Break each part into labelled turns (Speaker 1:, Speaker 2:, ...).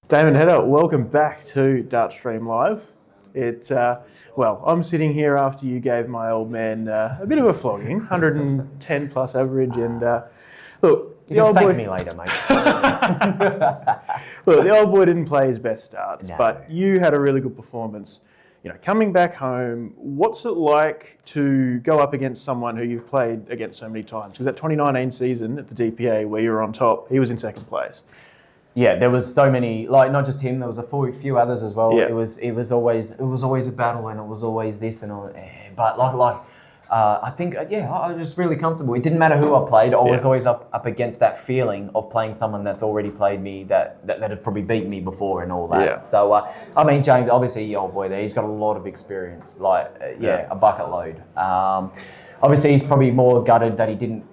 Speaker 1: Damon Hedder, welcome back to Dart Stream Live. I'm sitting here after you gave my old man a bit of a flogging, 110 plus average, and look,
Speaker 2: You can thank me later, mate.
Speaker 1: look, the old boy didn't play his best darts,
Speaker 2: No.
Speaker 1: but you had a really good performance. You know, coming back home, what's it like to go up against someone who you've played against so many times? Because that 2019 season at the DPA where you were on top, he was in second place.
Speaker 2: Yeah, there was so many, like not just him. There was a few others as well.
Speaker 1: Yeah.
Speaker 2: It was always a battle, and it was always this and all. But I think I was just really comfortable. It didn't matter who I played. I was always up against that feeling of playing someone that's already played me, that had probably beaten me before and all that.
Speaker 1: Yeah.
Speaker 2: So James, obviously, your old boy there, he's got a lot of experience. A bucket load. Obviously, he's probably more gutted that he didn't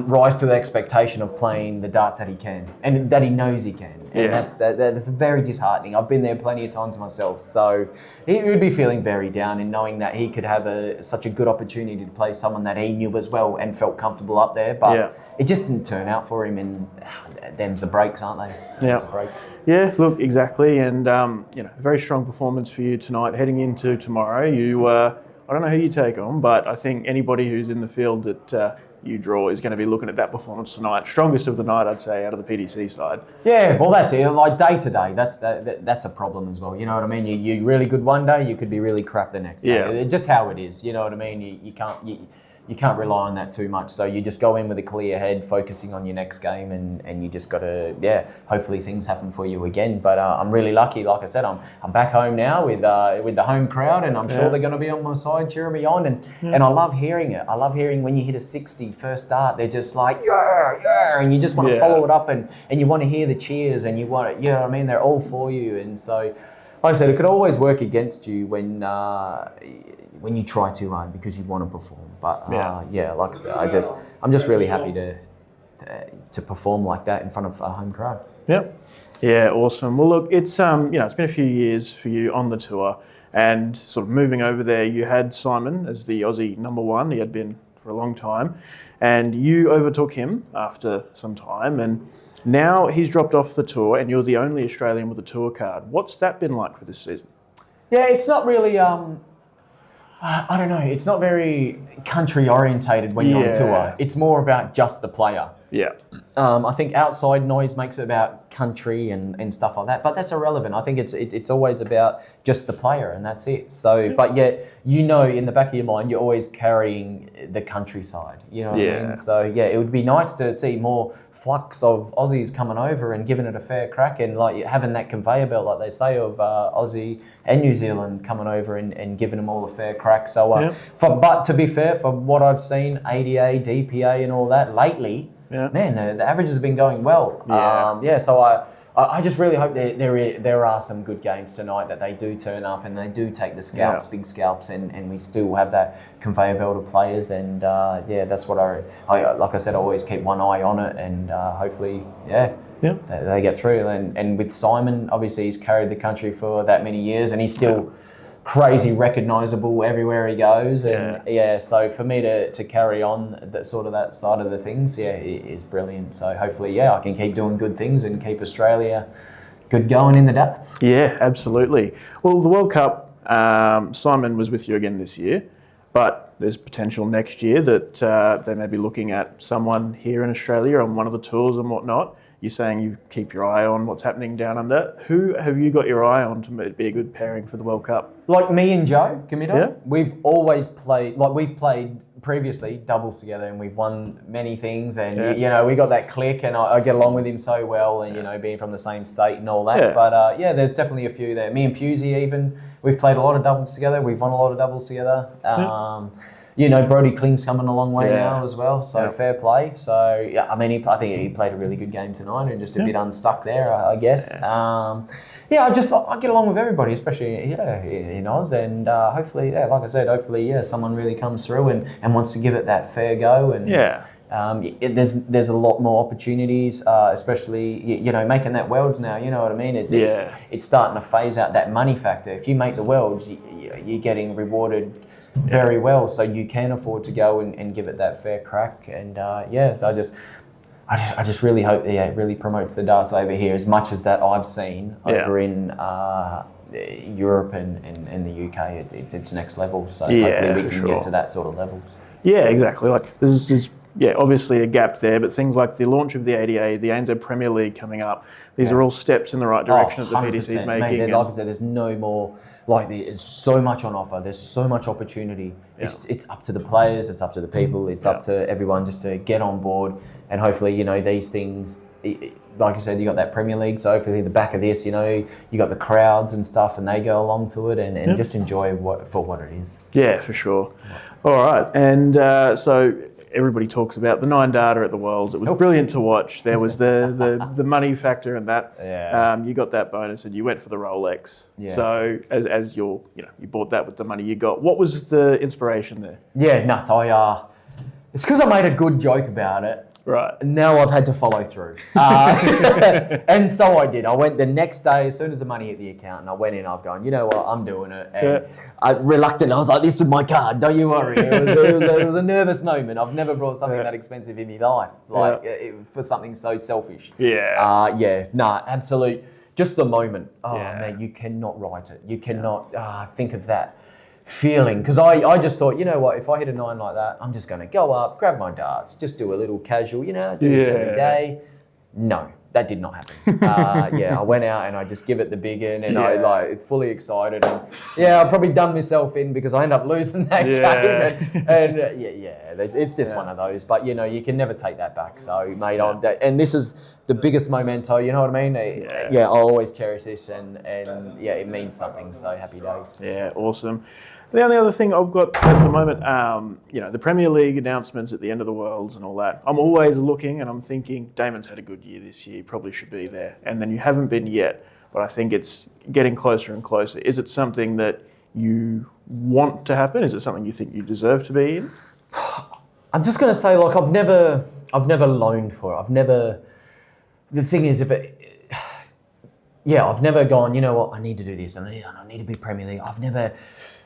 Speaker 2: rise to the expectation of playing the darts that he can and that he knows he can, and that's very disheartening. I've been there plenty of times myself, so he would be feeling very down in knowing that he could have such a good opportunity to play someone that he knew as well and felt comfortable up there, but it just didn't turn out for him, and them's the breaks, aren't they?
Speaker 1: Yeah, look, exactly, and a very strong performance for you tonight. Heading into tomorrow, I don't know who you take on, but I think anybody who's in the field that you draw is going to be looking at that performance tonight. Strongest of the night, I'd say, out of the PDC side.
Speaker 2: Yeah, well, that's it. Like day to day, that's a problem as well. You know what I mean? You're really good one day, you could be really crap the next day.
Speaker 1: Yeah.
Speaker 2: Just how it is. You know what I mean? You can't rely on that too much. So you just go in with a clear head, focusing on your next game, and you just got to, hopefully things happen for you again. But I'm really lucky. Like I said, I'm back home now with the home crowd, and I'm sure they're going to be on my side cheering me on. And I love hearing it. I love hearing when you hit a 60 first start, they're just like, yeah, and you just want to follow it up, and you want to hear the cheers, and you want it, you know what I mean? They're all for you. And so, like I said, it could always work against you when you try too hard because you want to perform. But like I said, I'm just really happy to perform like that in front of a home crowd.
Speaker 1: Yep. Yeah, awesome. Well, look, it's it's been a few years for you on the tour, and sort of moving over there, you had Simon as the Aussie #1. He had been for a long time, and you overtook him after some time, and now he's dropped off the tour, and you're the only Australian with a tour card. What's that been like for this season?
Speaker 2: Yeah, it's not really. I don't know. It's not very country orientated when you're on tour. It's more about just the player.
Speaker 1: Yeah.
Speaker 2: I think outside noise makes it about country and stuff like that, but that's irrelevant. I think it's always about just the player, and that's it. So, but yet, in the back of your mind, you're always carrying the countryside. You know what I mean? So it would be nice to see more flux of Aussies coming over and giving it a fair crack, and like having that conveyor belt, like they say, of Aussie and New Zealand coming over and giving them all a fair crack. So, but to be fair, for what I've seen, ADA, DPA, and all that lately. Yeah. Man, the averages have been going well. So I just really hope there are some good games tonight, that they do turn up and they do take the scalps, big scalps, and we still have that conveyor belt of players. And that's what I like I said, I always keep one eye on it, and hopefully, they get through. And with Simon, obviously he's carried the country for that many years, and he's still crazy recognisable everywhere he goes, and so for me to carry on that side of the things, it is brilliant. So hopefully, I can keep doing good things and keep Australia good going in the darts.
Speaker 1: Yeah, absolutely. Well, the World Cup, Simon was with you again this year, but there's potential next year that they may be looking at someone here in Australia on one of the tours and whatnot. You're saying you keep your eye on what's happening down under. Who have you got your eye on to be a good pairing for the World Cup?
Speaker 2: Like me and Joe Comito, we've always played, we've played previously doubles together, and we've won many things, and we got that click, and I get along with him so well, and being from the same state and all that. But there's definitely a few there. Me and Pusey even, we've played a lot of doubles together. We've won a lot of doubles together. Brody Kling's coming a long way now as well, so fair play. So, I think he played a really good game tonight, and just a bit unstuck there, I guess. I get along with everybody, especially in Oz, and hopefully, like I said, someone really comes through and wants to give it that fair go, and there's a lot more opportunities, especially making that Worlds now. You know what I mean? It's starting to phase out that money factor. If you make the Worlds, you're getting rewarded very well, so you can afford to go and give it that fair crack. And so I just really hope it really promotes the darts over here as much as that I've seen over in Europe and the UK. It's next level. So hopefully we can get to that sort of levels.
Speaker 1: Yeah, exactly. Like there's obviously a gap there, but things like the launch of the ADA, the ANZ Premier League coming up, these are all steps in the right direction that the PDC is making.
Speaker 2: Mate, like I said, there's no more, there's so much on offer, there's so much opportunity. Yeah. It's up to the players, it's up to the people, it's up to everyone just to get on board, and hopefully, these things, like I said, you got that Premier League, so hopefully the back of this, you got the crowds and stuff, and they go along to it and just enjoy for what it is. Yeah,
Speaker 1: for sure. All right, and so everybody talks about the 9 data at the Worlds. It was brilliant to watch. There was the money factor and that. Yeah. You got that bonus and you went for the Rolex. Yeah. So as you bought that with the money you got. What was the inspiration there?
Speaker 2: Yeah, nuts. It's because I made a good joke about it.
Speaker 1: Right.
Speaker 2: Now I've had to follow through. And so I did. I went the next day, as soon as the money hit the account, and I went in, I've gone, you know what, I'm doing it. And I reluctant, I was like, this is my card, don't you worry. It was a nervous moment. I've never brought something that expensive in my life, for something so selfish. Yeah. Absolute, just the moment. Man, you cannot write it. You cannot think of that feeling, because I just thought, you know what, if I hit a 9 like that, I'm just going to go up, grab my darts, just do a little casual, do this every day. No, that did not happen. I went out and I just give it the big in, and I fully excited, and I've probably done myself in because I end up losing that game, and it's just one of those. But you can never take that back. So mate, and this is the biggest memento. You know what I mean? I'll always cherish this, and it means something. So happy days.
Speaker 1: Yeah, awesome. The only other thing I've got at the moment, the Premier League announcements at the end of the Worlds and all that. I'm always looking and I'm thinking, Damon's had a good year this year, probably should be there. And then you haven't been yet, but I think it's getting closer and closer. Is it something that you want to happen? Is it something you think you deserve to be in?
Speaker 2: I'm just going to say, I've never loaned for it. The thing is, I've never gone, you know what, I need to do this, I need to be Premier League.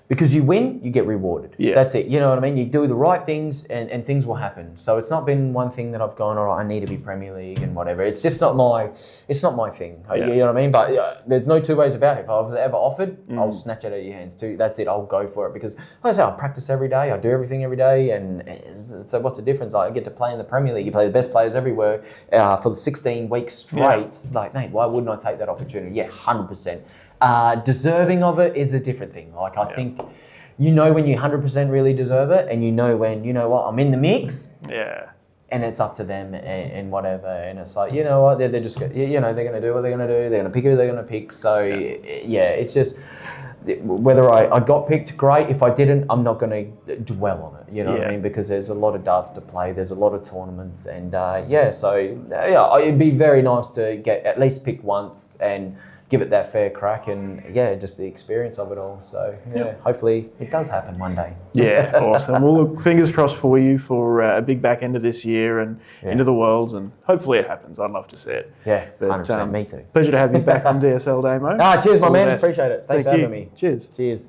Speaker 2: Because you win, you get rewarded. Yeah. That's it. You know what I mean? You do the right things and things will happen. So it's not been one thing that I've gone, all right, I need to be Premier League and whatever. It's just not my thing. Yeah. You know what I mean? But there's no two ways about it. If I was ever offered, I'll snatch it out of your hands too. That's it. I'll go for it because, like I say, I practice every day. I do everything every day. And so what's the difference? I get to play in the Premier League. You play the best players everywhere for 16 weeks straight. Yeah. Mate, why wouldn't I take that opportunity? Yeah, 100%. Deserving of it is a different thing. I think, when you 100% really deserve it, and when, I'm in the mix. Yeah. And it's up to them and whatever. And it's like, you know what, they're just, they're going to do what they're going to do. They're going to pick who they're going to pick. So, it's just, whether I got picked, great. If I didn't, I'm not going to dwell on it. You know what I mean? Because there's a lot of darts to play. There's a lot of tournaments. And, it'd be very nice to get at least picked once and give it that fair crack, and just the experience of it all. So hopefully it does happen one day.
Speaker 1: Yeah, awesome. Well, look, fingers crossed for you for a big back end of this year and into the Worlds, and hopefully it happens. I'd love to see it.
Speaker 2: Yeah, 100%. Me too.
Speaker 1: Pleasure to have you back on DSL, Damo.
Speaker 2: Cheers, my man. Appreciate it. Thanks for having me.
Speaker 1: Cheers.
Speaker 2: Cheers.